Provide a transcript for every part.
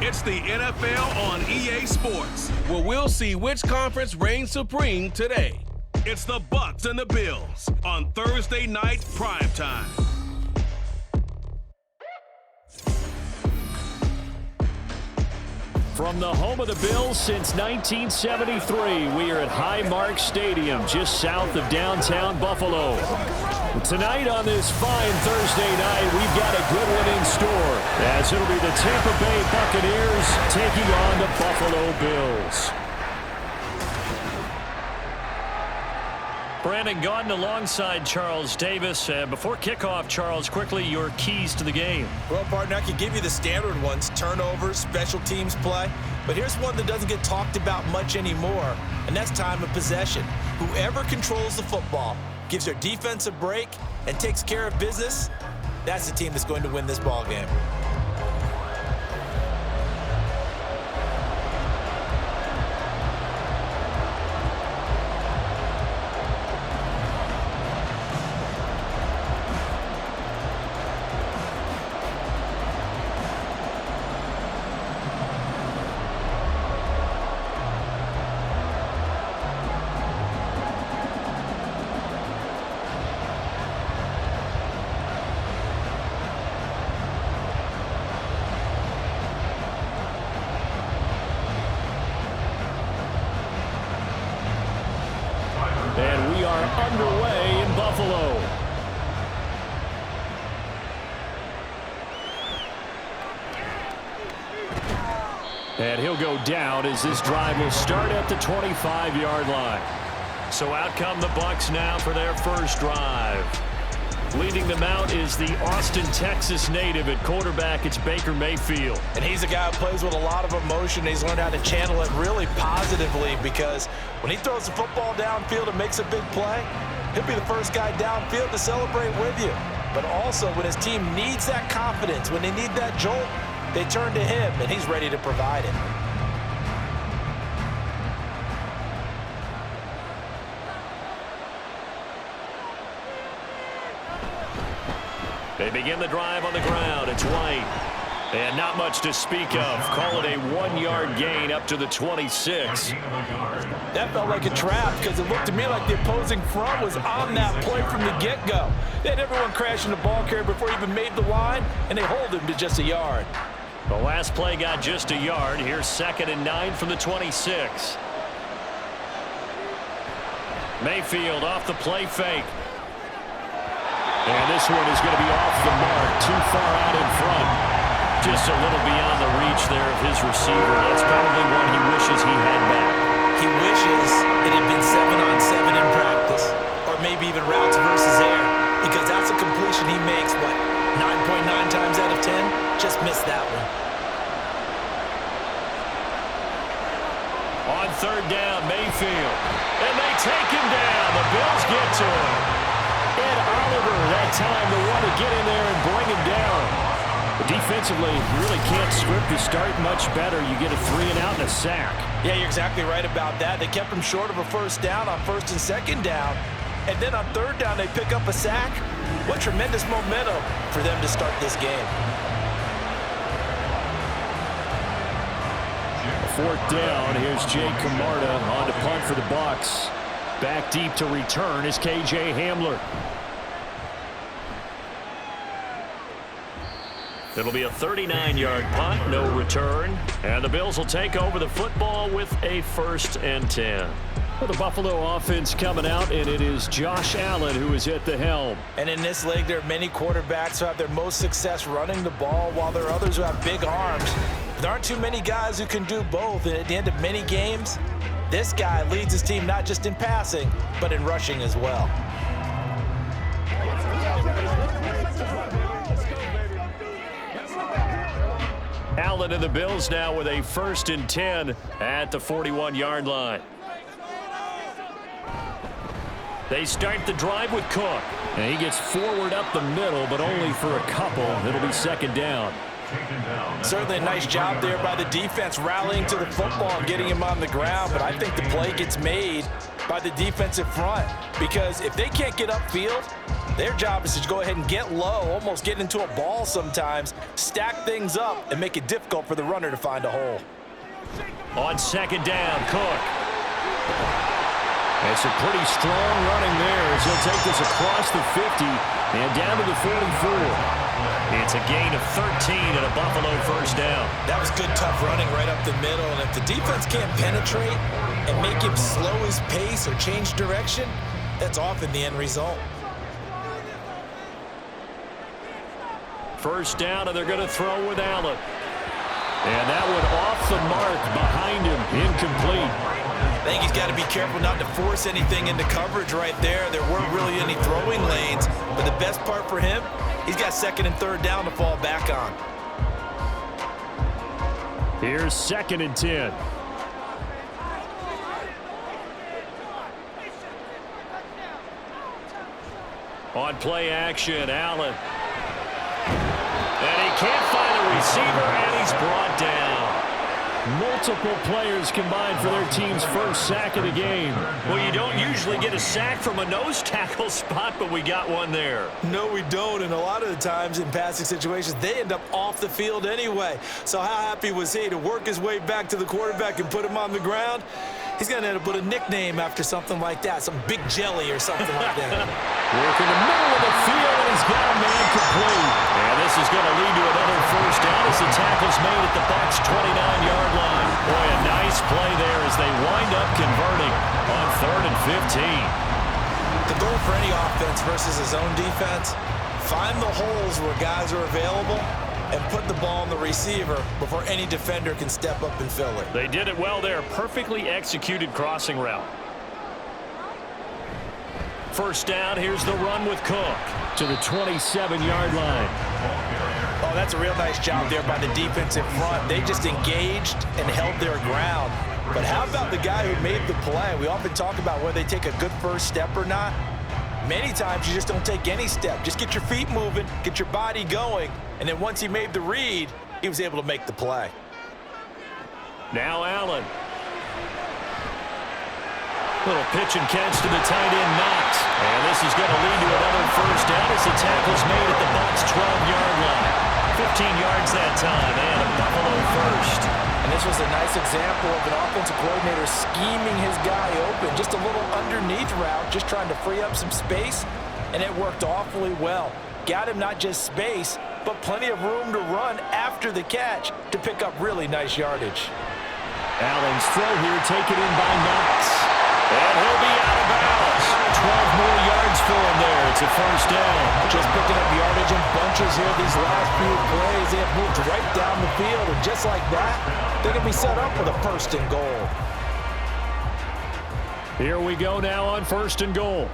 It's the NFL on EA Sports, where we'll see which conference reigns supreme today. It's the Bucs and the Bills on Thursday night primetime. From the home of the Bills since 1973, we are at Highmark Stadium, just south of downtown Buffalo. Tonight on this fine Thursday night, we've got a good one in store, as it'll be the Tampa Bay Buccaneers taking on the Buffalo Bills. Brandon Gaudin alongside Charles Davis. Before kickoff, Charles, quickly your keys to the game. Well, partner, I can give you the standard ones, turnovers, special teams play. But here's one that doesn't get talked about much anymore, and that's time of possession. Whoever controls the football, gives their defense a break, and takes care of business, that's the team that's going to win this ball game. And we are underway in Buffalo. And he'll go down as this drive will start at the 25-yard line. So out come the Bucs now for their first drive. Leading them out is the Austin, Texas native at quarterback. It's Baker Mayfield. And he's a guy who plays with a lot of emotion. He's learned how to channel it really positively, because when he throws the football downfield and makes a big play, he'll be the first guy downfield to celebrate with you. But also, when his team needs that confidence, when they need that jolt, they turn to him, and he's ready to provide it. They begin the drive on the ground. It's White. And not much to speak of. Call it a 1-yard gain up to the 26. That felt like a trap, because it looked to me like the opposing front was on that play from the get-go. They had everyone crashing the ball carrier before he even made the line, and they hold him to just a yard. The last play got just a yard. Here's 2nd and 9 from the 26. Mayfield off the play fake. And this one is going to be off the mark, too far out in front. Just a little beyond the reach there of his receiver. That's probably one he wishes he had back. He wishes it had been 7-on-7 in practice, or maybe even routes versus air, because that's a completion he makes, 9.9 times out of 10? Just missed that one. On 3rd down, Mayfield. And they take him down. The Bills get to him. And Oliver, that time, the one to get in there and bring him down. But defensively, you really can't script the start much better. You get a 3-and-out and a sack. Yeah, you're exactly right about that. They kept him short of a first down on 1st and 2nd down. And then on 3rd down, they pick up a sack. What tremendous momentum for them to start this game. 4th down. Here's Jake Camarda on to punt for the Bucs. Back deep to return is K.J. Hamler. It'll be a 39-yard punt, no return. And the Bills will take over the football with a 1st and 10. For the Buffalo offense coming out, and it is Josh Allen who is at the helm. And in this league, there are many quarterbacks who have their most success running the ball, while there are others who have big arms. There aren't too many guys who can do both, and at the end of many games, this guy leads his team not just in passing, but in rushing as well. Allen and the Bills now with a 1st and 10 at the 41-yard line. They start the drive with Cook. And he gets forward up the middle, but only for a couple. It'll be 2nd down. Certainly a nice job there by the defense rallying to the football and getting him on the ground, but I think the play gets made by the defensive front because if they can't get upfield, their job is to go ahead and get low, almost get into a ball sometimes, stack things up, and make it difficult for the runner to find a hole. On second down, Cook. It's a pretty strong running there as he'll take this across the 50 and down to the 44. It's a gain of 13 and a Buffalo first down. That was good, tough running right up the middle. And if the defense can't penetrate and make him slow his pace or change direction, that's often the end result. First down, and they're going to throw with Allen. And that one off the mark behind him, incomplete. I think he's got to be careful not to force anything into coverage right there. There weren't really any throwing lanes, but the best part for him, he's got second and third down to fall back on. Here's second and 10. On play action, Allen. And he can't find a receiver, and he's brought down. Multiple players combined for their team's first sack of the game. Well, you don't usually get a sack from a nose tackle spot, but we got one there. No, we don't, and a lot of the times in passing situations, they end up off the field anyway. So how happy was he to work his way back to the quarterback and put him on the ground? He's going to end up with a nickname after something like that, some Big Jelly or something like that. Work in the middle of the field, and he's got a man complete. And this is going to lead to another first down as the tackle's made at the Bucs' 29-yard line. Boy, a nice play there as they wind up converting on 3rd and 15. The goal for any offense versus his own defense, find the holes where guys are available and put the ball on the receiver before any defender can step up and fill it. They did it well there. Perfectly executed crossing route. First down, here's the run with Cook to the 27-yard line. Oh, that's a real nice job there by the defensive front. They just engaged and held their ground. But how about the guy who made the play? We often talk about whether they take a good first step or not. Many times you just don't take any step. Just get your feet moving, get your body going, and then once he made the read, he was able to make the play. Now Allen. Little pitch and catch to the tight end, Knox. And this is going to lead to another first down as the tackle's made at the Bucs' 12-yard line. 15 yards that time, and a Buffalo first. And this was a nice example of an offensive coordinator scheming his guy open. Just a little underneath route, just trying to free up some space, and it worked awfully well. Got him not just space, but plenty of room to run after the catch to pick up really nice yardage. Allen's throw here taken in by Knox. And he'll be out of bounds. 12 more yards for him there. It's a first down. Just picking up yardage in bunches here these last few plays. They have moved right down the field, and just like that, they can be set up with a first and goal. Here we go now on first and goal.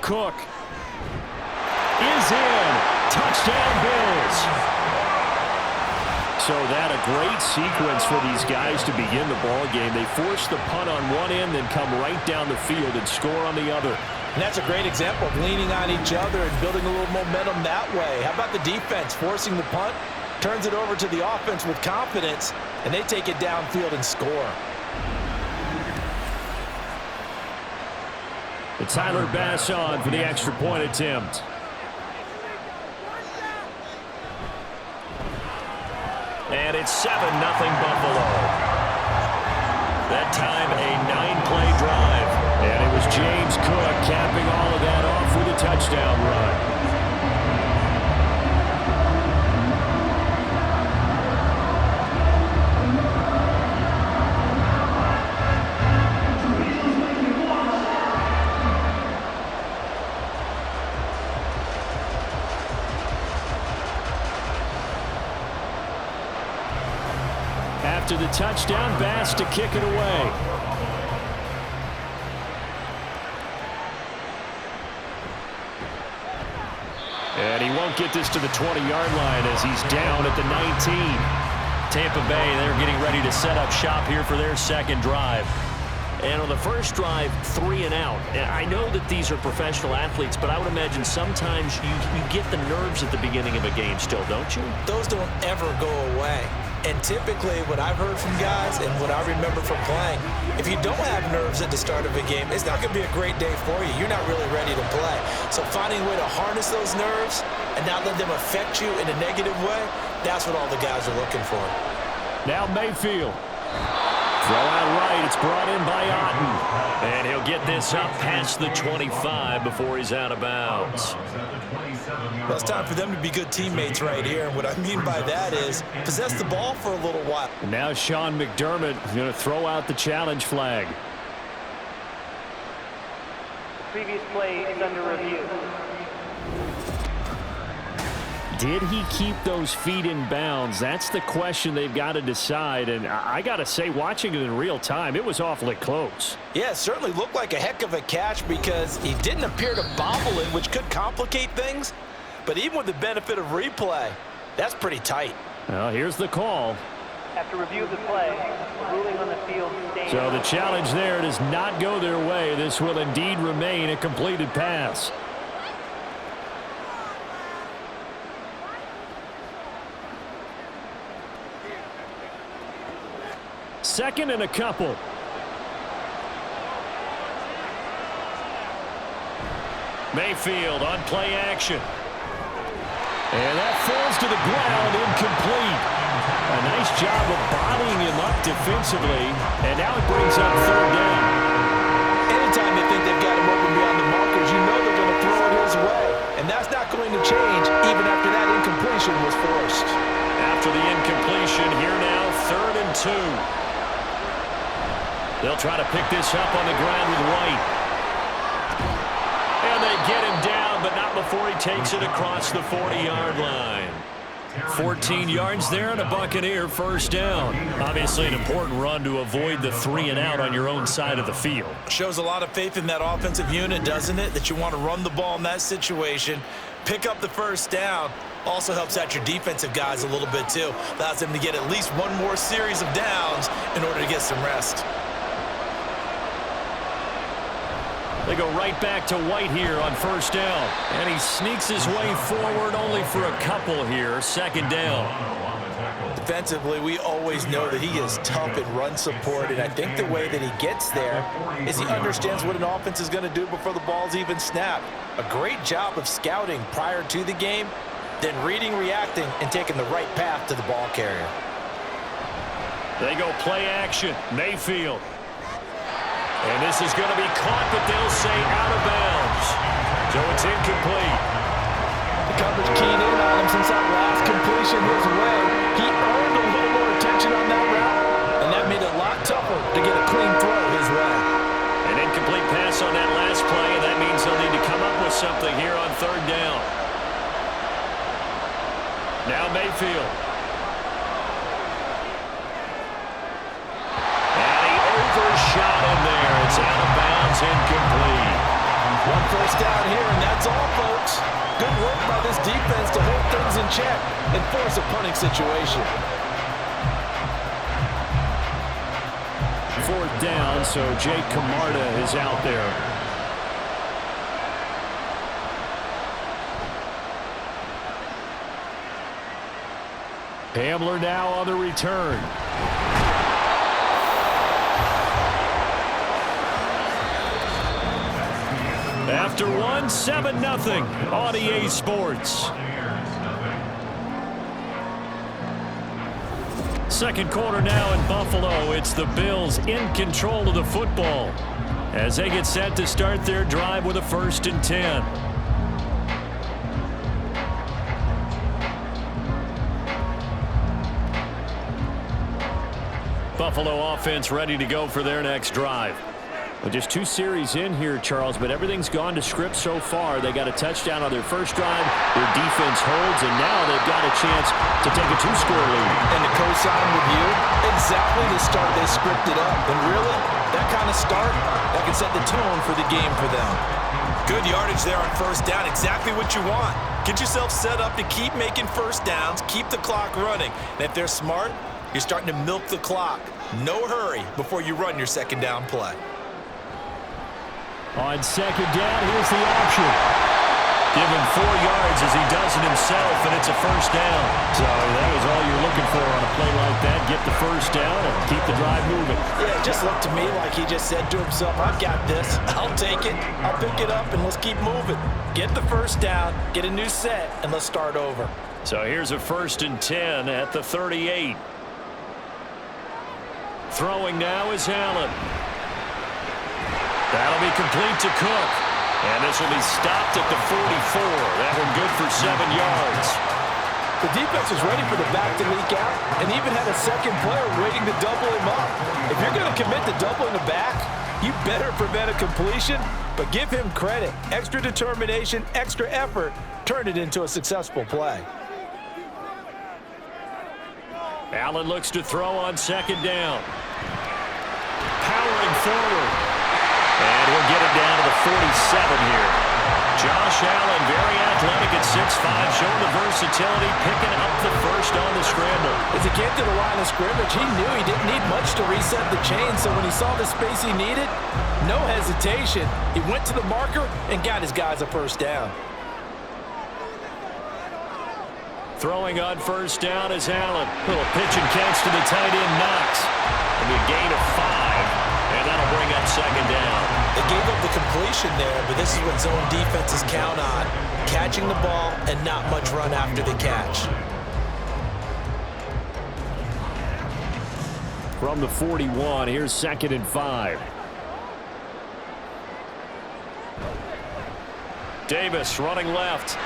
Cook is in. Touchdown, Bills. So that a great sequence for these guys to begin the ball game. They force the punt on one end, then come right down the field and score on the other. And that's a great example of leaning on each other and building a little momentum that way. How about the defense forcing the punt, turns it over to the offense with confidence, and they take it downfield and score. The Tyler Bass on for the extra point attempt. And it's 7-0 Buffalo. That time a 9-play drive. And it was James Cook capping all of that off with a touchdown run. After the touchdown, Bass to kick it away. And he won't get this to the 20-yard line as he's down at the 19. Tampa Bay, they're getting ready to set up shop here for their second drive. And on the first drive, 3 and out. And I know that these are professional athletes, but I would imagine sometimes you get the nerves at the beginning of a game still, don't you? Those don't ever go away. And typically what I've heard from guys and what I remember from playing, if you don't have nerves at the start of a game, it's not going to be a great day for you. You're not really ready to play. So finding a way to harness those nerves and not let them affect you in a negative way, that's what all the guys are looking for. Now Mayfield. Throw out right. It's brought in by Otten. And he'll get this up past the 25 before he's out of bounds. Well, it's time for them to be good teammates right here. And what I mean by that is possess the ball for a little while. And now Sean McDermott is going to throw out the challenge flag. Previous play is under review. Did he keep those feet in bounds? That's the question they've got to decide. And I got to say, watching it in real time, it was awfully close. Yeah, it certainly looked like a heck of a catch because he didn't appear to bobble it, which could complicate things. But even with the benefit of replay, that's pretty tight. Well, here's the call. After review of the play, the ruling on the field stands. So the challenge there does not go their way. This will indeed remain a completed pass. Second and a couple. Mayfield on play action. And that falls to the ground, incomplete. A nice job of bodying him up defensively. And now it brings up third down. Anytime they think they've got him open beyond the markers, you know they're going to throw it his way. And that's not going to change even after that incompletion was forced. After the incompletion, here now, 3rd and 2. They'll try to pick this up on the ground with White. And they get him down, but not before he takes it across the 40-yard line. 14 yards there and a Buccaneer first down. Obviously an important run to avoid the 3 and out on your own side of the field. Shows a lot of faith in that offensive unit, doesn't it? That you want to run the ball in that situation, pick up the first down. Also helps out your defensive guys a little bit too. Allows them to get at least one more series of downs in order to get some rest. They go right back to White here on first down. And he sneaks his way forward only for a couple here. 2nd down. Defensively, we always know that he is tough in run support, and I think the way that he gets there is he understands what an offense is going to do before the ball's even snapped. A great job of scouting prior to the game, then reading, reacting, and taking the right path to the ball carrier. They go play action. Mayfield. And this is going to be caught, but they'll say out of bounds. So it's incomplete. The coverage keyed in on him since that last completion his way. He earned a little more attention on that route, and that made it a lot tougher to get a clean throw his way. An incomplete pass on that last play, and that means they'll need to come up with something here on 3rd down. Now Mayfield. Overshot him there. It's out of bounds, incomplete. One first down here, and that's all, folks. Good work by this defense to hold things in check and force a punting situation. 4th down, so Jake Camarda is out there. Hamler now on the return. After 7-0 on EA Sports. Second quarter now in Buffalo. It's the Bills in control of the football as they get set to start their drive with a 1st and 10. Buffalo offense ready to go for their next drive. Well, just 2 series in here, Charles, but everything's gone to script so far. They got a touchdown on their first drive. Their defense holds, and now they've got a chance to take a 2-score lead. And to co-sign with you, exactly the start they scripted up. And really, that kind of start, that can set the tone for the game for them. Good yardage there on first down, exactly what you want. Get yourself set up to keep making first downs, keep the clock running. And if they're smart, You're starting to milk the clock. No hurry before you run your second down play. On second down, here's the option. Give him 4 yards as he does it himself, and it's a first down. So that is all you're looking for on a play like that. Get the first down and keep the drive moving. Yeah, it just looked to me like he just said to himself, I've got this. I'll take it. I'll pick it up, and let's keep moving. Get the first down, get a new set, and let's start over. So here's a 1st and 10 at the 38. Throwing now is Allen. That'll be complete to Cook. And this will be stopped at the 44. That one good for 7 yards. The defense was ready for the back to leak out and even had a second player waiting to double him up. If you're going to commit to doubling the back, you better prevent a completion, but give him credit. Extra determination, extra effort, turn it into a successful play. Allen looks to throw on second down. Powering forward. And he'll get it down to the 47 here. Josh Allen, very athletic at 6'5", showing the versatility, picking up the first on the scramble. As he came to the line of scrimmage, he knew he didn't need much to reset the chain, so when he saw the space he needed, no hesitation. He went to the marker and got his guys a first down. Throwing on first down is Allen. Little pitch and catch to the tight end, Knox. And a gain of 5. And that'll bring up second down. They gave up the completion there, but this is what zone defenses count on. Catching the ball and not much run after the catch. From the 41, here's 2nd and 5. Davis running left.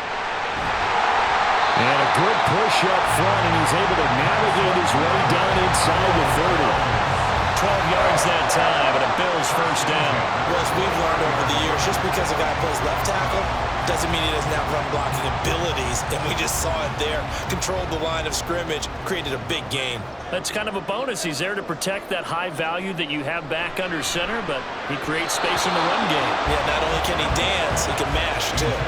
And a good push up front, and he's able to navigate his way down inside the 30. 12 yards that time, and a Bills first down. Well, as we've learned over the years, just because a guy plays left tackle doesn't mean he doesn't have run blocking abilities, and we just saw it there. Controlled the line of scrimmage, created a big gain. That's kind of a bonus. He's there to protect that high value that you have back under center, but he creates space in the run game. Yeah, not only can he dance, he can mash, too.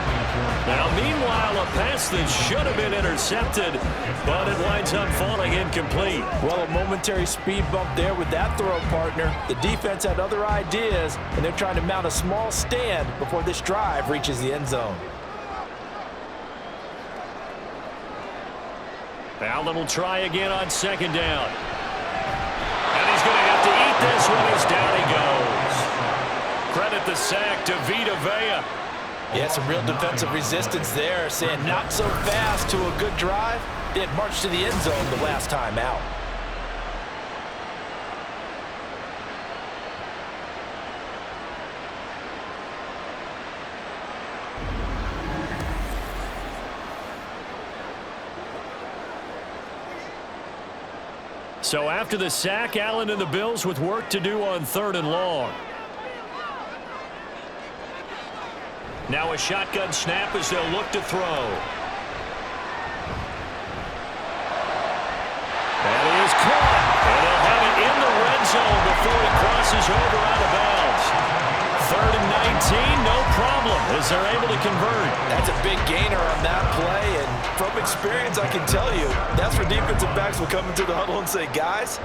Now, meanwhile, a pass that should have been intercepted, but it winds up falling incomplete. Well, a momentary speed bump there with that throw, partner. The defense had other ideas, and they're trying to mount a small stand before this drive reaches the end zone. Allen will try again on second down. And he's going to have to eat this one as down he goes. Credit the sack to Vita Vea. Yeah, some real defensive resistance there, saying not so fast to a good drive. They had marched to the end zone the last time out. So after the sack, Allen and the Bills with work to do on 3rd and long. Now a shotgun snap as they'll look to throw. And he is caught. And they'll have it in the red zone before he crosses over out of bounds. 3rd and 19, no problem as they're able to convert. That's a big gainer on that play, and from experience I can tell you, that's where defensive backs will come into the huddle and say, guys,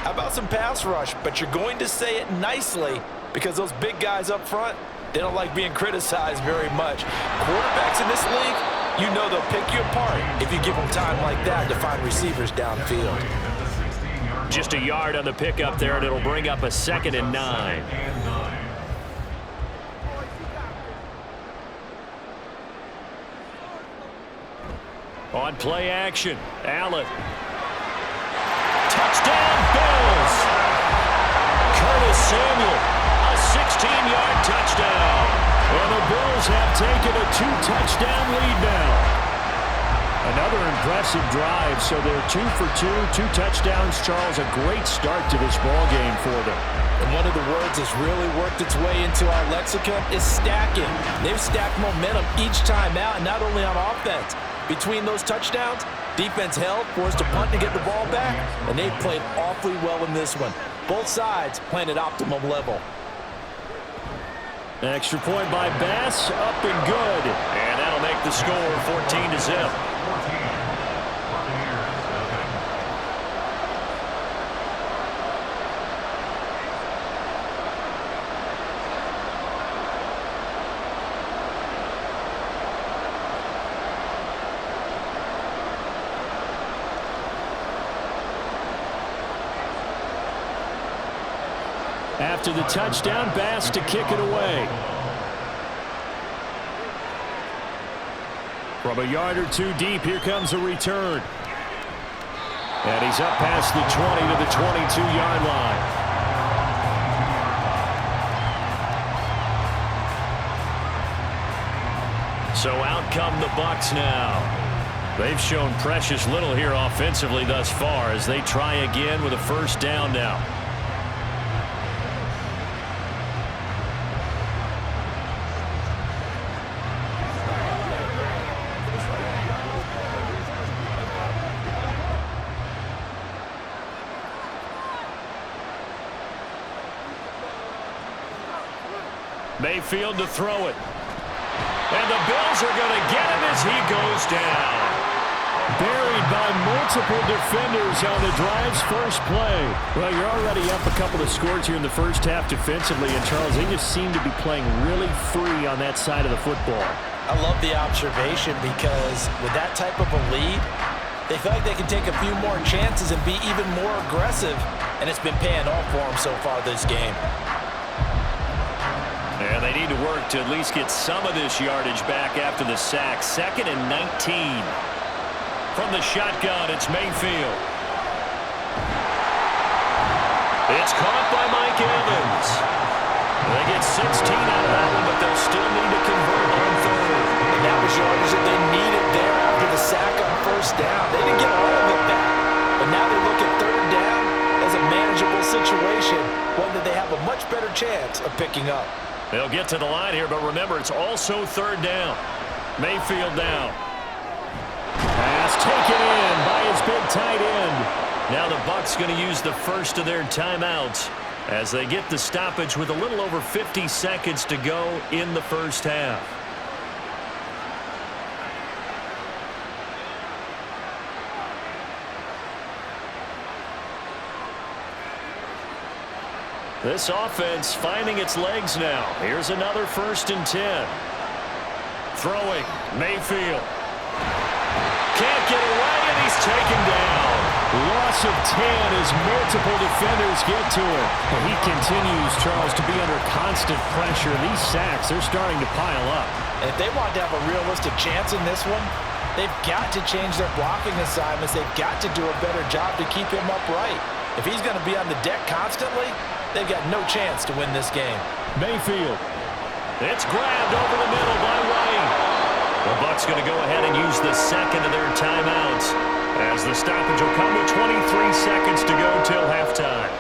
how about some pass rush? But you're going to say it nicely because those big guys up front, they don't like being criticized very much. Quarterbacks in this league, you know they'll pick you apart if you give them time like that to find receivers downfield. Just a yard on the pickup there, and it'll bring up a 2nd and 9. On play action, Allen. Touchdown, Bills! Curtis Samuel, a 16-yard touchdown. And the Bills have taken a 2-touchdown lead now. Another impressive drive, so they're 2 for 2 touchdowns. Charles, a great start to this ball game for them. And one of the words that's really worked its way into our lexicon is stacking. They've stacked momentum each time out, and not only on offense. Between those touchdowns, defense held, forced to punt to get the ball back, and they've played awfully well in this one. Both sides playing at optimum level. Extra point by Bass, up and good. And that'll make the score 14-0. after the touchdown. Bass to kick it away. From a yard or two deep, here comes a return. And he's up past the 20 to the 22-yard line. So out come the Bucs now. They've shown precious little here offensively thus far as they try again with a first down now. Mayfield to throw it. And the Bills are going to get him as he goes down. Buried by multiple defenders on the drive's first play. Well, you're already up a couple of scores here in the first half defensively, and Charles, they just seem to be playing really free on that side of the football. I love the observation because with that type of a lead, they feel like they can take a few more chances and be even more aggressive, and it's been paying off for them so far this game. And they need to work to at least get some of this yardage back after the sack. 2nd and 19. From the shotgun, it's Mayfield. It's caught by Mike Evans. They get 16 out of that one, but they'll still need to convert on third. And that was yardage that they needed there after the sack on first down. They didn't get all of it back, but now they look at third down as a manageable situation, one that they have a much better chance of picking up. They'll get to the line here, but remember, it's also third down. Mayfield down. Pass taken in by his big tight end. Now the Bucs going to use the first of their timeouts as they get the stoppage with a little over 50 seconds to go in the first half. This offense finding its legs now. Here's another 1st and 10. Throwing, Mayfield. Can't get away, and he's taken down. Loss of 10 as multiple defenders get to him. And he continues, Charles, to be under constant pressure. These sacks, they're starting to pile up. And if they want to have a realistic chance in this one, they've got to change their blocking assignments. They've got to do a better job to keep him upright. If he's going to be on the deck constantly, they've got no chance to win this game. Mayfield. It's grabbed over the middle by White. The Bucs going to go ahead and use the second of their timeouts as the stoppage will come with 23 seconds to go till halftime.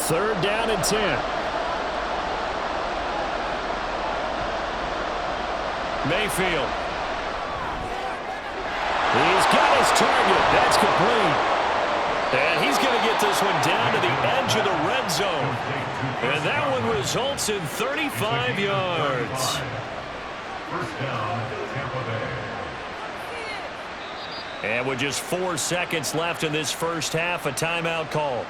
Third down and 10. Mayfield. He's got his target. That's complete. And he's going to get this one down to the edge of the red zone. And that one results in 35 yards. First down, Tampa Bay. And with just 4 seconds left in this first half, a timeout call.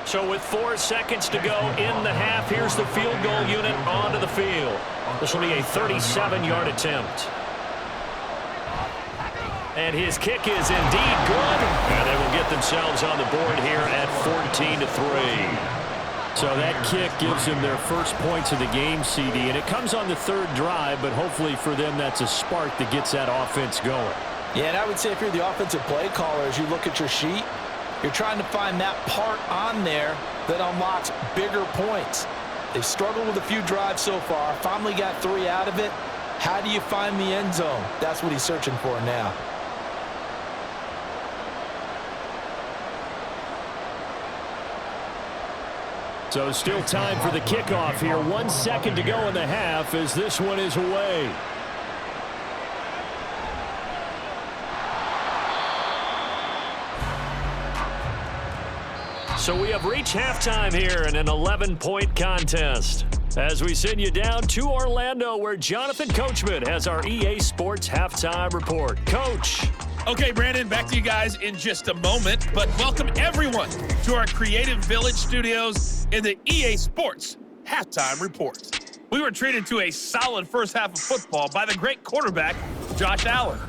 So with 4 seconds to go in the half, here's the field goal unit onto the field. This will be a 37-yard attempt. And his kick is indeed good. And they will get themselves on the board here at 14-3. So that kick gives them their first points of the game, CD. And it comes on the third drive, but hopefully for them that's a spark that gets that offense going. Yeah, and I would say if you're the offensive play caller, as you look at your sheet, you're trying to find that part on there that unlocks bigger points. They've struggled with a few drives so far, finally got 3 out of it. How do you find the end zone? That's what he's searching for now. So still time for the kickoff here. 1 second to go in the half as this one is away. So we have reached halftime here in an 11-point contest. As we send you down to Orlando, where Jonathan Coachman has our EA Sports halftime report. Coach. Okay, Brandon, back to you guys in just a moment, but welcome everyone to our Creative Village studios in the EA Sports halftime report. We were treated to a solid first half of football by the great quarterback, Josh Allen.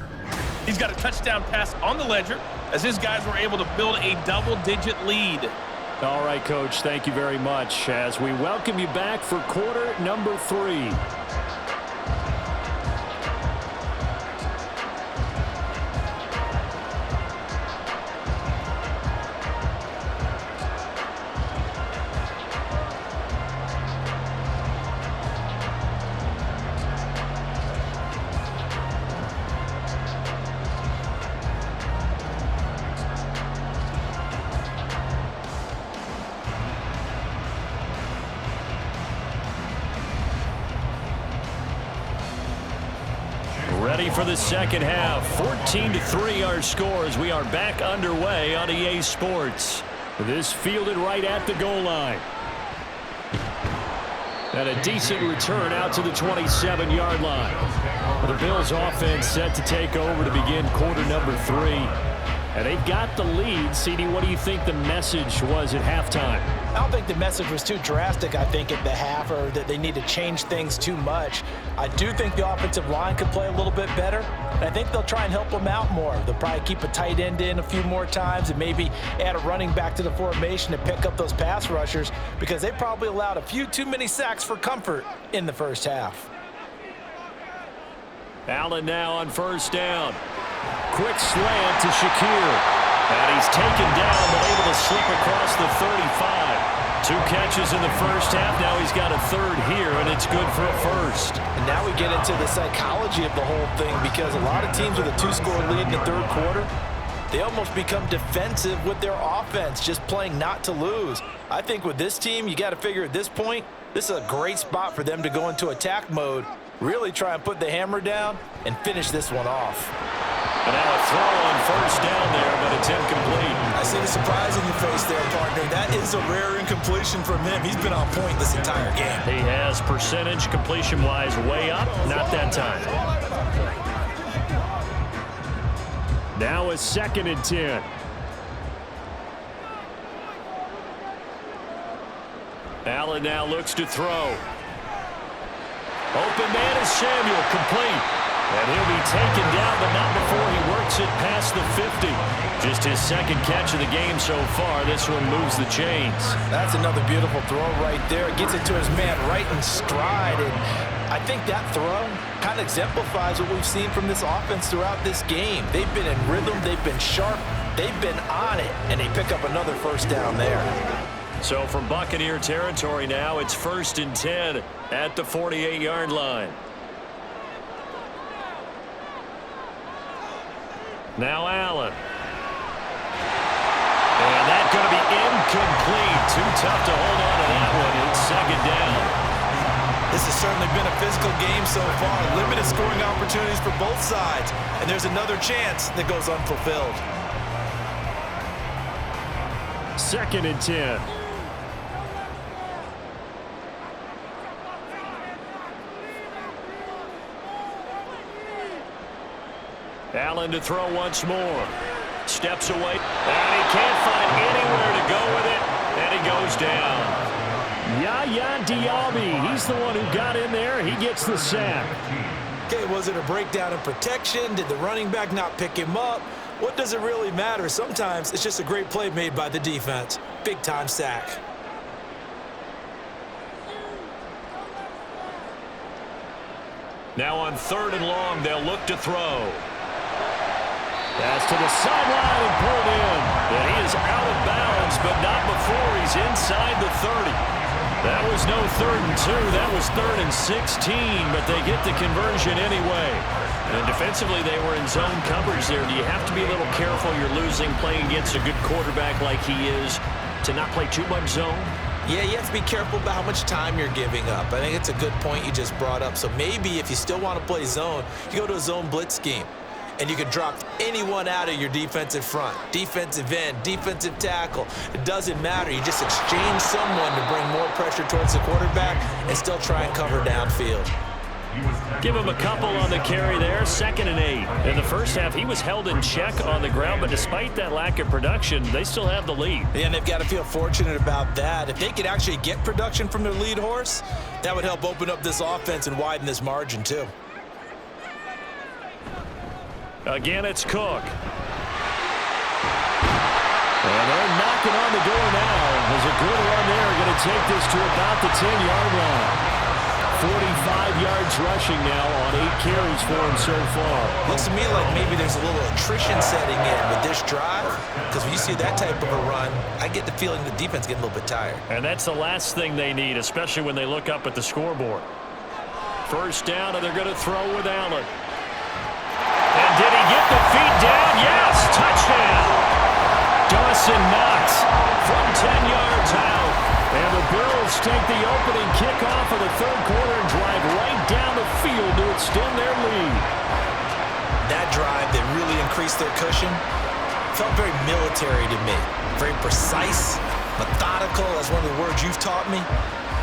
He's got a touchdown pass on the ledger as his guys were able to build a double-digit lead. All right, Coach, thank you very much as we welcome you back for quarter number 3. Ready for the second half. 14-3 our score as we are back underway on EA Sports. This fielded right at the goal line. And a decent return out to the 27-yard line. The Bills offense set to take over to begin quarter number 3. And they've got the lead. CD, what do you think the message was at halftime? I don't think the message was too drastic, I think, at the half, or that they need to change things too much. I do think the offensive line could play a little bit better, and I think they'll try and help them out more. They'll probably keep a tight end in a few more times and maybe add a running back to the formation to pick up those pass rushers, because they probably allowed a few too many sacks for comfort in the first half. Allen now on first down. Quick slant to Shakir. And he's taken down, but able to slip across the 35. 2 catches in the first half. Now he's got a third here, and it's good for a first. And now we get into the psychology of the whole thing, because a lot of teams with a 2-score lead in the third quarter, they almost become defensive with their offense, just playing not to lose. I think with this team, you got to figure at this point, this is a great spot for them to go into attack mode, really try and put the hammer down and finish this one off. And now a throw on first down there, but it's incomplete. I see the surprise in your face there, partner. That is a rare incompletion from him. He's been on point this entire game. He has percentage completion-wise way up, not that time. Now a 2nd and 10. Allen now looks to throw. Open man is Samuel, complete. And he'll be taken down, but not before he works it past the 50. Just his 2nd catch of the game so far. This one moves the chains. That's another beautiful throw right there. It gets it to his man right in stride. And I think that throw kind of exemplifies what we've seen from this offense throughout this game. They've been in rhythm. They've been sharp. They've been on it. And they pick up another first down there. So from Buccaneer territory now, it's 1st and 10 at the 48-yard line. Now Allen. And that's going to be incomplete. Too tough to hold on to that one. It's 2nd down. This has certainly been a physical game so far. Limited scoring opportunities for both sides. And there's another chance that goes unfulfilled. 2nd and 10. Allen to throw once more. Steps away. And he can't find anywhere to go with it. And he goes down. Yaya Diaby. He's the one who got in there. He gets the sack. Okay, was it a breakdown in protection? Did the running back not pick him up? What does it really matter? Sometimes it's just a great play made by the defense. Big-time sack. Now on 3rd and long, they'll look to throw. Pass to the sideline and pulled in. And he is out of bounds, but not before he's inside the 30. That was no 3rd and 2. That was 3rd and 16, but they get the conversion anyway. And defensively, they were in zone coverage there. Do you have to be a little careful? You're losing, playing against a good quarterback like he is, to not play too much zone? Yeah, you have to be careful about how much time you're giving up. I think it's a good point you just brought up. So maybe if you still want to play zone, you go to a zone blitz scheme. and you can drop anyone out of your defensive front. Defensive end, defensive tackle. It doesn't matter. You just exchange someone to bring more pressure towards the quarterback and still try and cover downfield. Give him a couple on the carry there, 2nd and 8. In the first half, he was held in check on the ground, but despite that lack of production, they still have the lead. Yeah, and they've got to feel fortunate about that. If they could actually get production from their lead horse, that would help open up this offense and widen this margin too. Again, it's Cook. And they're knocking on the door now. There's a good run there. Going to take this to about the 10-yard line. 45 yards rushing now on 8 carries for him so far. Looks to me like maybe there's a little attrition setting in with this drive, because when you see that type of a run, I get the feeling the defense getting a little bit tired. And that's the last thing they need, especially when they look up at the scoreboard. First down, and they're going to throw with Allen. And did he get the feet down? Yes, touchdown. Dawson Knox from 10 yards out. And the Bills take the opening kickoff of the third quarter and drive right down the field to extend their lead. That drive that really increased their cushion felt very military to me. Very precise, methodical. That's one of the words you've taught me.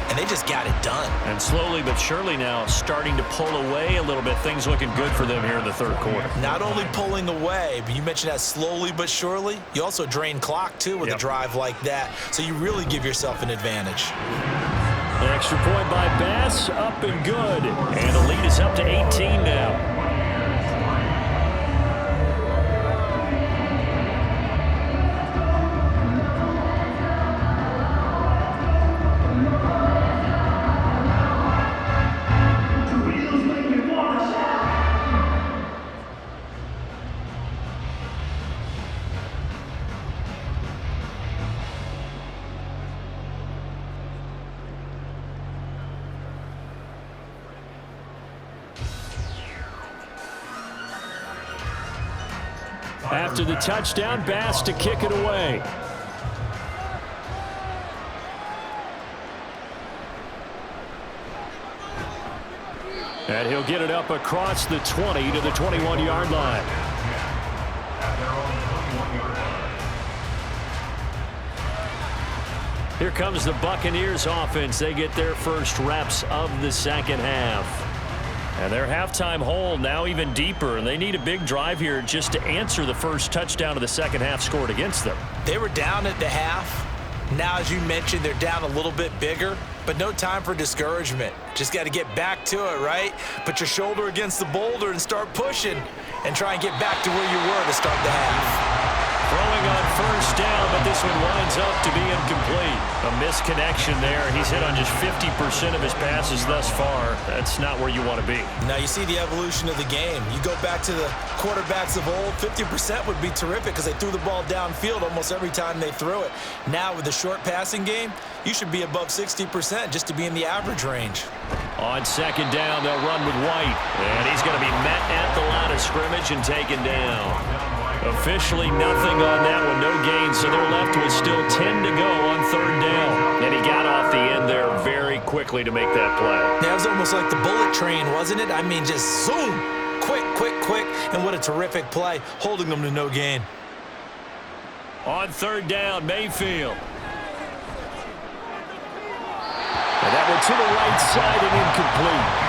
And they just got it done. And slowly but surely now starting to pull away a little bit. Things looking good for them here in the third quarter. Not only pulling away, but you mentioned that slowly but surely. You also drain clock, too, with a drive like that. So you really give yourself an advantage. An extra point by Bass, up and good. And the lead is up to 18 now. After the touchdown, Bass to kick it away. And he'll get it up across the 20 to the 21-yard line. Here comes the Buccaneers offense. They get their first reps of the second half. And their halftime hole now even deeper, and they need a big drive here just to answer the first touchdown of the second half scored against them. They were down at the half. Now, as you mentioned, they're down a little bit bigger, but no time for discouragement. Just got to get back to it, right? Put your shoulder against the boulder and start pushing and try and get back to where you were to start the half. Throwing on first down, but this one winds up to be incomplete. A misconnection there. He's hit on just 50% of his passes thus far. That's not where you want to be. Now you see the evolution of the game. You go back to the quarterbacks of old, 50% would be terrific because they threw the ball downfield almost every time they threw it. Now with the short passing game, you should be above 60% just to be in the average range. On second down, they'll run with White. And he's going to be met at the line of scrimmage and taken down. Officially nothing on that one, no gain, so they're left with still 10 to go on third down. And he got off the end there very quickly to make that play. That was almost like the bullet train, wasn't it? I mean, just zoom, quick, and what a terrific play, holding them to no gain. On third down, Mayfield. And that one to the right side and incomplete.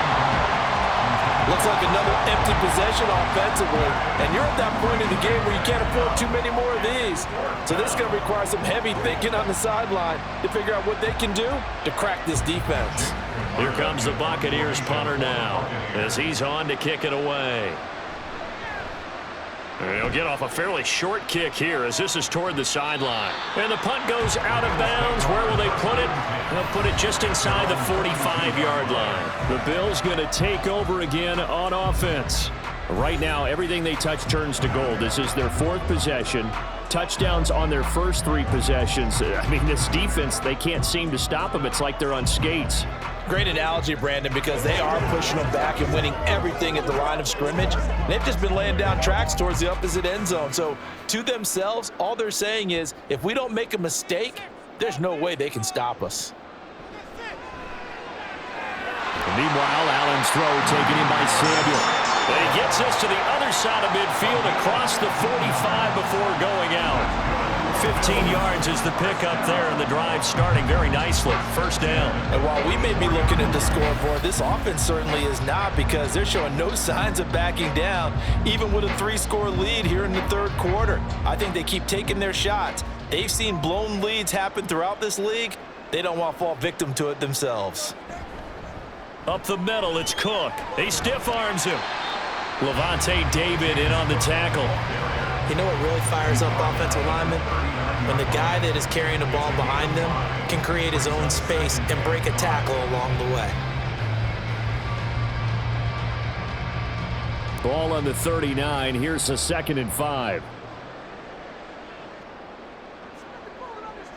Looks like another empty possession offensively. And you're at that point in the game where you can't afford too many more of these. So this is going to require some heavy thinking on the sideline to figure out what they can do to crack this defense. Here comes the Buccaneers punter now as he's on to kick it away. He'll get off a fairly short kick here as this is toward the sideline. And the punt goes out of bounds. Where will they put it? They'll put it just inside the 45-yard line. The Bills going to take over again on offense. Right now, everything they touch turns to gold. This is their fourth possession. Touchdowns on their first three possessions. I mean, this defense, they can't seem to stop them. It's like they're on skates. Great analogy, Brandon, because they are pushing them back and winning everything at the line of scrimmage. They've just been laying down tracks towards the opposite end zone. So to themselves, all they're saying is, if we don't make a mistake, there's no way they can stop us. Meanwhile, Allen's throw taken in by Samuel. And he gets us to the other side of midfield across the 45 before going out. 15 yards is the pickup there, and the drive starting very nicely. First down. And while we may be looking at the scoreboard, this offense certainly is not, because they're showing no signs of backing down, even with a 3-score lead here in the third quarter. I think they keep taking their shots. They've seen blown leads happen throughout this league. They don't want to fall victim to it themselves. Up the middle, it's Cook. He stiff arms him. Levante David in on the tackle. You know what really fires up offensive linemen? When the guy that is carrying the ball behind them can create his own space and break a tackle along the way. Ball on the 39. Here's a 2nd and 5.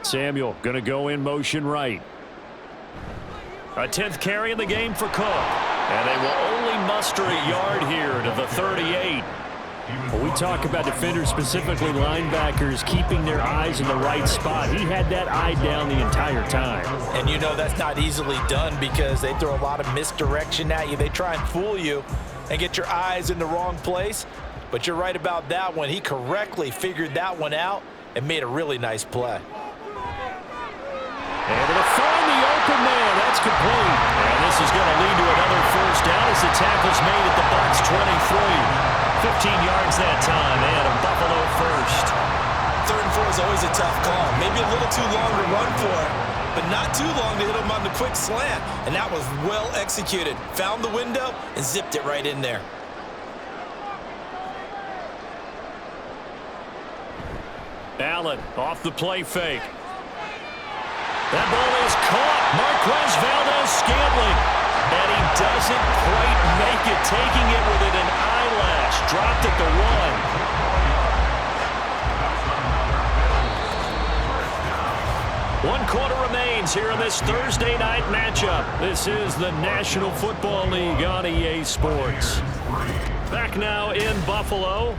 Samuel going to go in motion right. A 10th carry in the game for Cook. And they will only muster a yard here to the 38. When we talk about defenders, specifically linebackers, keeping their eyes in the right spot, he had that eye down the entire time. And you know that's not easily done, because they throw a lot of misdirection at you. They try and fool you and get your eyes in the wrong place. But you're right about that one. He correctly figured that one out and made a really nice play. Able to find the open man. That's complete. And this is going to lead to another first down as the tackle's made at the box 23. 15 yards that time, and a Buffalo first. 3rd and 4 is always a tough call. Maybe a little too long to run for it, but not too long to hit him on the quick slant. And that was well executed. Found the window and zipped it right in there. Allen off the play fake. That ball is caught. Marquez Valdes-Scantling. And he doesn't quite make it, taking it within an eyelash. Dropped at the 1. 1 quarter remains here in this Thursday night matchup. This is the National Football League on EA Sports. Back now in Buffalo.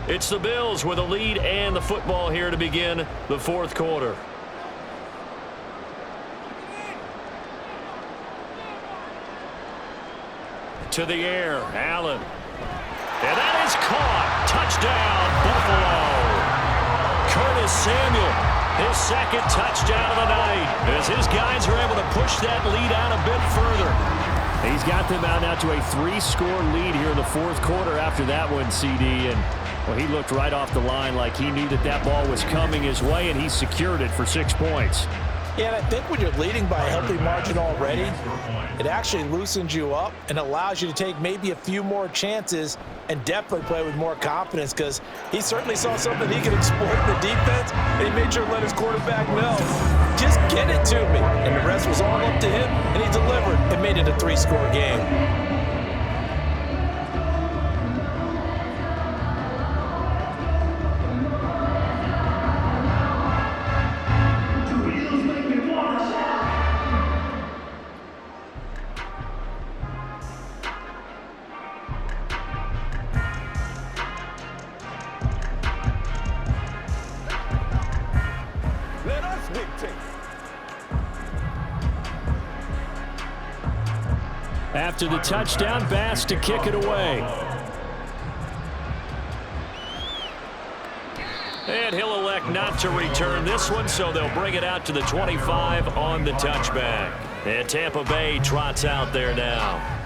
It's the Bills with a lead and the football here to begin the 4th quarter. To the air, Allen. And that is caught. Touchdown, Buffalo. Curtis Samuel, his 2nd touchdown of the night, as his guys are able to push that lead out a bit further. He's got them out now to a 3-score lead here in the 4th quarter after that one, CD. And, well, he looked right off the line like he knew that that ball was coming his way, and he secured it for 6 points. Yeah, and I think when you're leading by a healthy margin already, it actually loosens you up and allows you to take maybe a few more chances and definitely play with more confidence, because he certainly saw something he could exploit in the defense, and he made sure to let his quarterback know, just get it to me. And the rest was all up to him, and he delivered and made it a 3-score game. After the touchdown, Bass to kick it away. And he'll elect not to return this one, so they'll bring it out to the 25 on the touchback. And Tampa Bay trots out there now.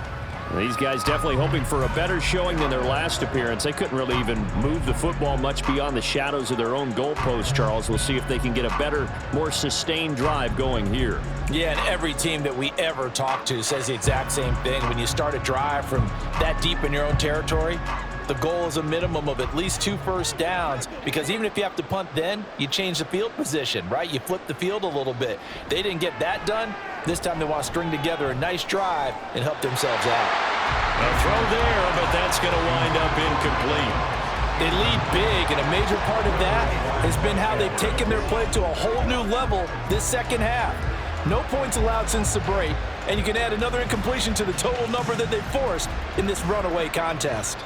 These guys definitely hoping for a better showing than their last appearance. They couldn't really even move the football much beyond the shadows of their own goalpost, Charles. We'll see if they can get a better, more sustained drive going here. Yeah, and every team that we ever talk to says the exact same thing. When you start a drive from that deep in your own territory, the goal is a minimum of at least 2 first downs, because even if you have to punt then, you change the field position, right? You flip the field a little bit. They didn't get that done. This time they want to string together a nice drive and help themselves out. A throw there, but that's going to wind up incomplete. They lead big, and a major part of that has been how they've taken their play to a whole new level this second half. No points allowed since the break, and you can add another incompletion to the total number that they forced in this runaway contest.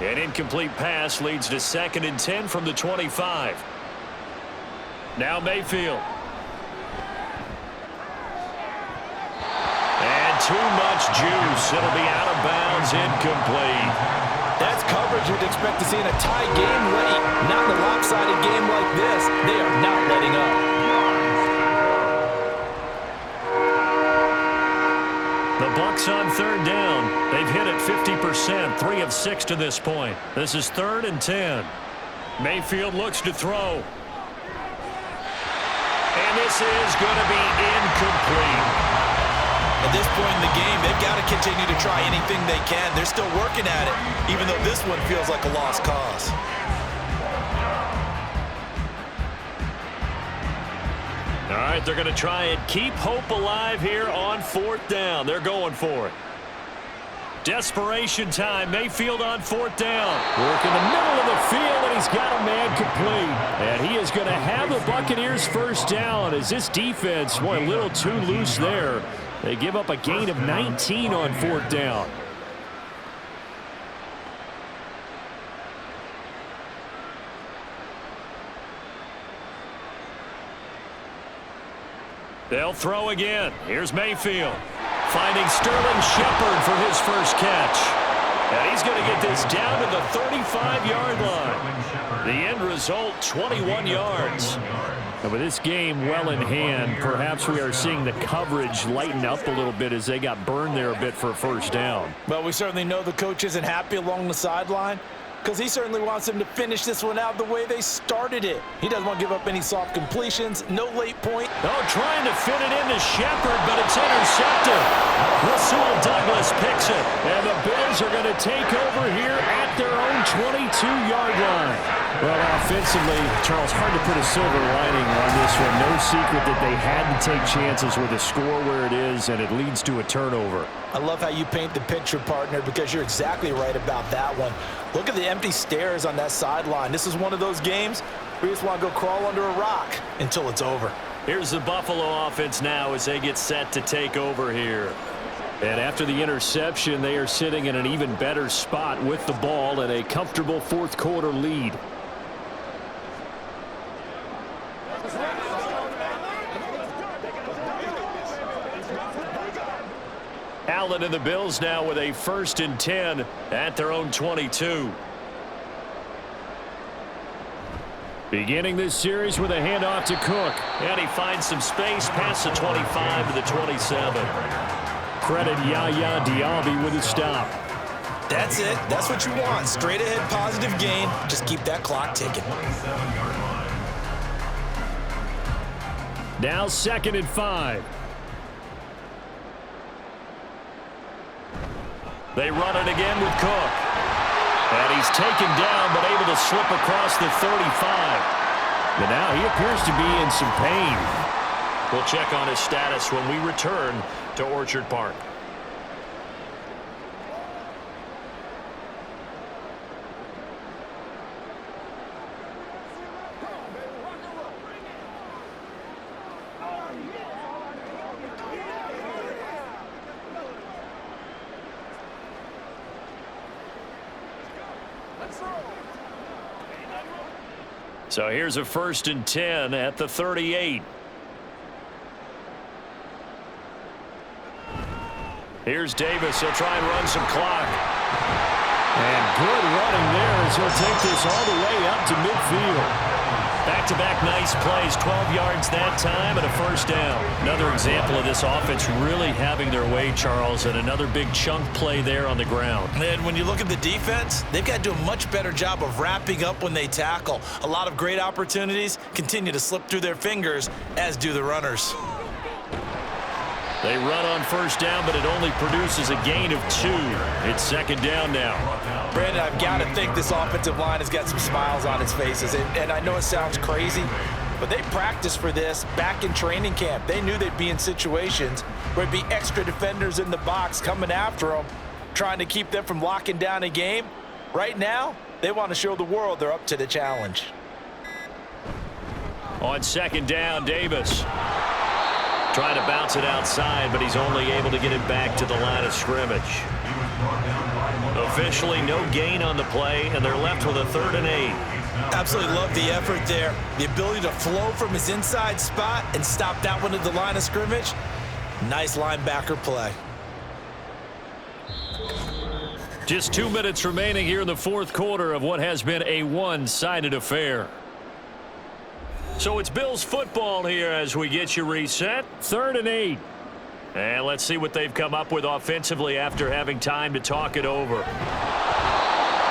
An incomplete pass leads to 2nd and 10 from the 25. Now Mayfield. And too much juice. It'll be out of bounds, incomplete. That's coverage you'd expect to see in a tie game late. Not in a lopsided game like this. They are not letting up. The Bucs on third down. They've hit it 50%, 3 of 6 to this point. This is 3rd and 10. Mayfield looks to throw. And this is going to be incomplete. At this point in the game, they've got to continue to try anything they can. They're still working at it, even though this one feels like a lost cause. All right, they're going to try and keep hope alive here on 4th down. They're going for it. Desperation time. Mayfield on 4th down. Work in the middle of the field, and he's got a man complete. And he is going to have the Buccaneers first down as this defense, boy, a little too loose there. They give up a gain of 19 on 4th down. They'll throw again. Here's Mayfield. Finding Sterling Shepard for his first catch. And he's going to get this down to the 35-yard line. The end result, 21 yards. And with this game well in hand, perhaps we are seeing the coverage lighten up a little bit as they got burned there a bit for a first down. Well, we certainly know the coach isn't happy along the sideline because he certainly wants them to finish this one out the way they started it. He doesn't want to give up any soft completions, no late point. Oh, trying to fit it into Shepard, but it's intercepted. Rasul Douglas picks it, and the Bills are going to take over here at their own 22-yard line. Well, offensively, Charles, hard to put a silver lining on this one. No secret that they had to take chances with a score where it is, and it leads to a turnover. I love how you paint the picture, partner, because you're exactly right about that one. Look at the empty stairs on that sideline. This is one of those games where you just want to go crawl under a rock until it's over. Here's the Buffalo offense now as they get set to take over here. And after the interception, they are sitting in an even better spot with the ball and a comfortable fourth quarter lead. Allen and the Bills now with a 1st and 10 at their own 22. Beginning this series with a handoff to Cook. And he finds some space past the 25 to the 27. Credit Yaya Diaby with a stop. That's it. That's what you want. Straight ahead positive gain. Just keep that clock ticking. Now 2nd and 5. They run it again with Cook. And he's taken down, but able to slip across the 35. But now he appears to be in some pain. We'll check on his status when we return to Orchard Park. So here's a 1st and 10 at the 38. Here's Davis. He'll try and run some clock. And good running there as he'll take this all the way up to midfield. Back-to-back nice plays, 12 yards that time and a first down. Another example of this offense really having their way, Charles, and another big chunk play there on the ground. And when you look at the defense, they've got to do a much better job of wrapping up when they tackle. A lot of great opportunities continue to slip through their fingers, as do the runners. They run on first down, but it only produces a gain of 2. It's 2nd down now. Brandon, I've got to think this offensive line has got some smiles on its faces. And I know it sounds crazy, but they practiced for this back in training camp. They knew they'd be in situations where there'd be extra defenders in the box coming after them, trying to keep them from locking down a game. Right now, they want to show the world they're up to the challenge. On 2nd down, Davis. Trying to bounce it outside, but he's only able to get it back to the line of scrimmage. Officially no gain on the play, and they're left with a 3rd and 8. Absolutely love the effort there. The ability to flow from his inside spot and stop that one at the line of scrimmage. Nice linebacker play. Just 2 minutes remaining here in the fourth quarter of what has been a one-sided affair. So it's Bills football here as we get you reset. 3rd and 8. And let's see what they've come up with offensively after having time to talk it over.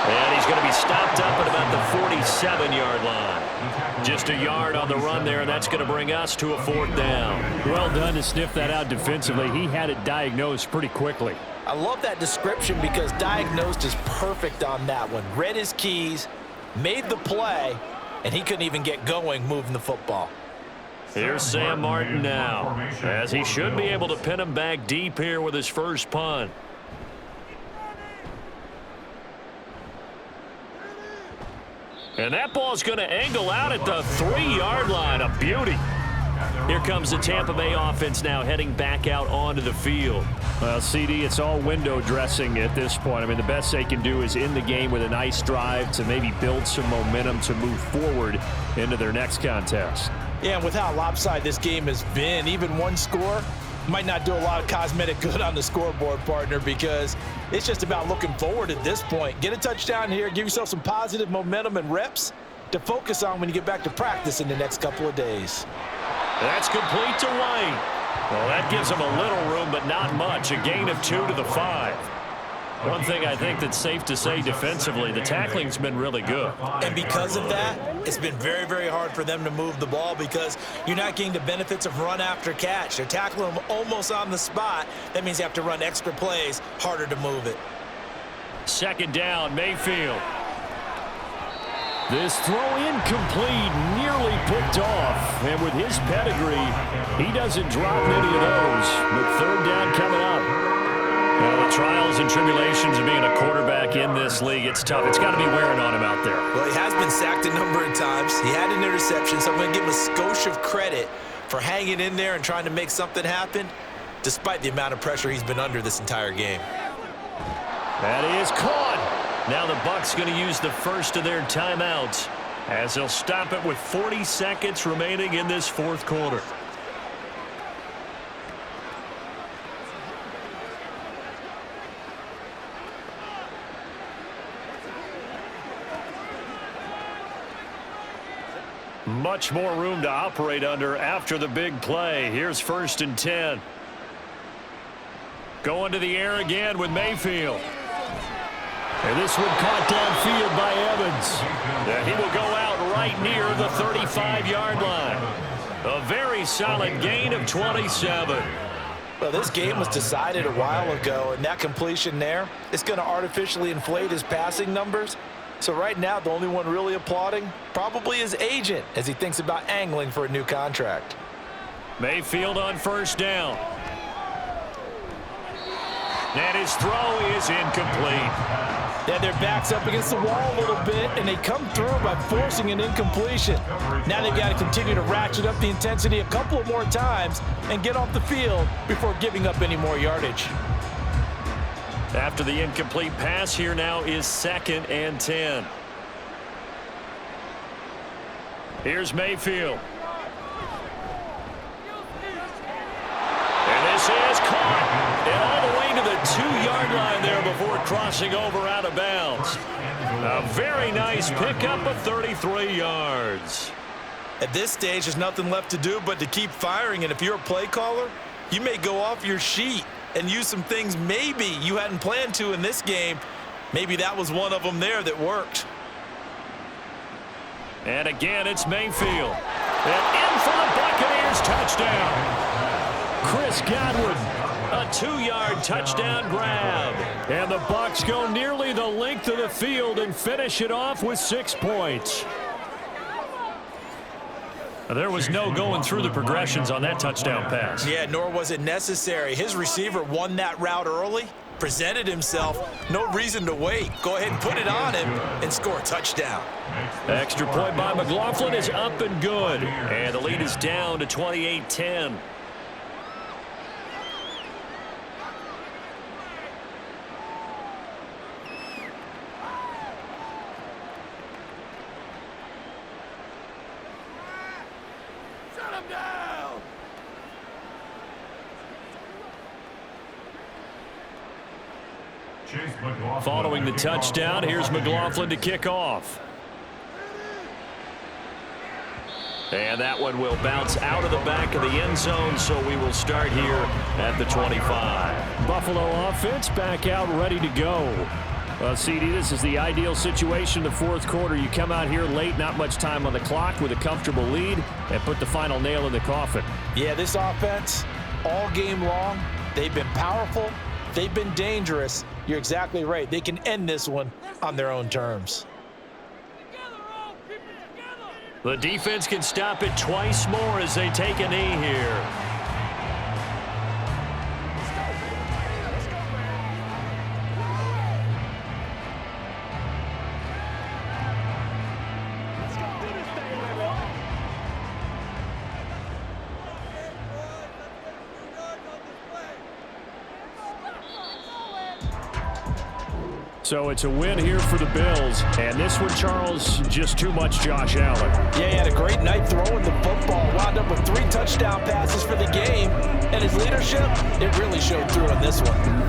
And he's going to be stopped up at about the 47-yard line. Just a yard on the run there, and that's going to bring us to a 4th down. Well done to sniff that out defensively. He had it diagnosed pretty quickly. I love that description because diagnosed is perfect on that one. Read his keys, made the play, and he couldn't even get going moving the football. Here's Sam Martin now, as he should be able to pin him back deep here with his first punt. And that ball's going to angle out at the 3-yard line. A beauty. Here comes the Tampa Bay offense now heading back out onto the field. Well, CD, it's all window dressing at this point. I mean, the best they can do is end the game with a nice drive to maybe build some momentum to move forward into their next contest. Yeah, and with how lopsided this game has been, even one score might not do a lot of cosmetic good on the scoreboard, partner, because it's just about looking forward at this point. Get a touchdown here, give yourself some positive momentum and reps to focus on when you get back to practice in the next couple of days. That's complete to White. Well, that gives him a little room, but not much. A gain of 2 to the 5. One thing I think that's safe to say defensively, the tackling's been really good. And because of that, it's been very, very hard for them to move the ball because you're not getting the benefits of run after catch. They're tackling them almost on the spot. That means you have to run extra plays, harder to move it. 2nd down, Mayfield. This throw incomplete, nearly picked off. And with his pedigree, he doesn't drop many of those. But 3rd down coming up. Well, the trials and tribulations of being a quarterback in this league, it's tough. It's got to be wearing on him out there. Well, he has been sacked a number of times. He had an interception, so I'm going to give him a skosh of credit for hanging in there and trying to make something happen, despite the amount of pressure he's been under this entire game. That is caught. Now the Bucs going to use the first of their timeouts as they'll stop it with 40 seconds remaining in this fourth quarter. Much more room to operate under after the big play. Here's 1st and 10. Going to the air again with Mayfield. And this one caught downfield by Evans. And he will go out right near the 35-yard line. A very solid gain of 27. Well, this game was decided a while ago, and that completion there is going to artificially inflate his passing numbers. So right now, the only one really applauding probably his agent as he thinks about angling for a new contract. Mayfield on 1st down. And his throw is incomplete. Yeah, their back's up against the wall a little bit, and they come through by forcing an incompletion. Now they've got to continue to ratchet up the intensity a couple of more times and get off the field before giving up any more yardage. After the incomplete pass, here now is 2nd and 10. Here's Mayfield. And this is caught. And all the way to the 2-yard line there before crossing over out of bounds. A very nice pickup of 33 yards. At this stage, there's nothing left to do but to keep firing. And if you're a play caller, you may go off your sheet and use some things maybe you hadn't planned to in this game. Maybe that was one of them there that worked. And again, it's Mayfield. And in for the Buccaneers touchdown. Chris Godwin. A 2-yard touchdown grab. And the Bucs go nearly the length of the field and finish it off with 6 points. There was no going through the progressions on that touchdown pass. Yeah, nor was it necessary. His receiver won that route early, presented himself, no reason to wait. Go ahead and put it on him and score a touchdown. Extra point by McLaughlin is up and good. And the lead is down to 28-10. Following the touchdown, here's McLaughlin to kick off. And that one will bounce out of the back of the end zone, so we will start here at the 25. Buffalo offense back out, ready to go. CD, this is the ideal situation in the fourth quarter. You come out here late, not much time on the clock, with a comfortable lead, and put the final nail in the coffin. Yeah, this offense, all game long, they've been powerful, they've been dangerous. You're exactly right. They can end this one on their own terms. The defense can stop it twice more as they take a knee here. So it's a win here for the Bills. And this one, Charles, just too much Josh Allen. Yeah, he had a great night throwing the football. Wound up with 3 touchdown passes for the game. And his leadership, it really showed through in this one.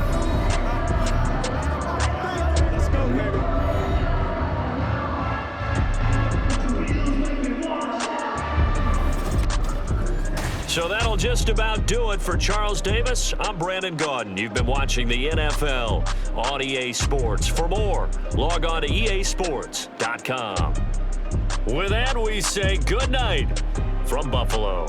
So that'll just about do it for Charles Davis. I'm Brandon Gaudin. You've been watching the NFL on EA Sports. For more, log on to easports.com. With that, we say good night from Buffalo.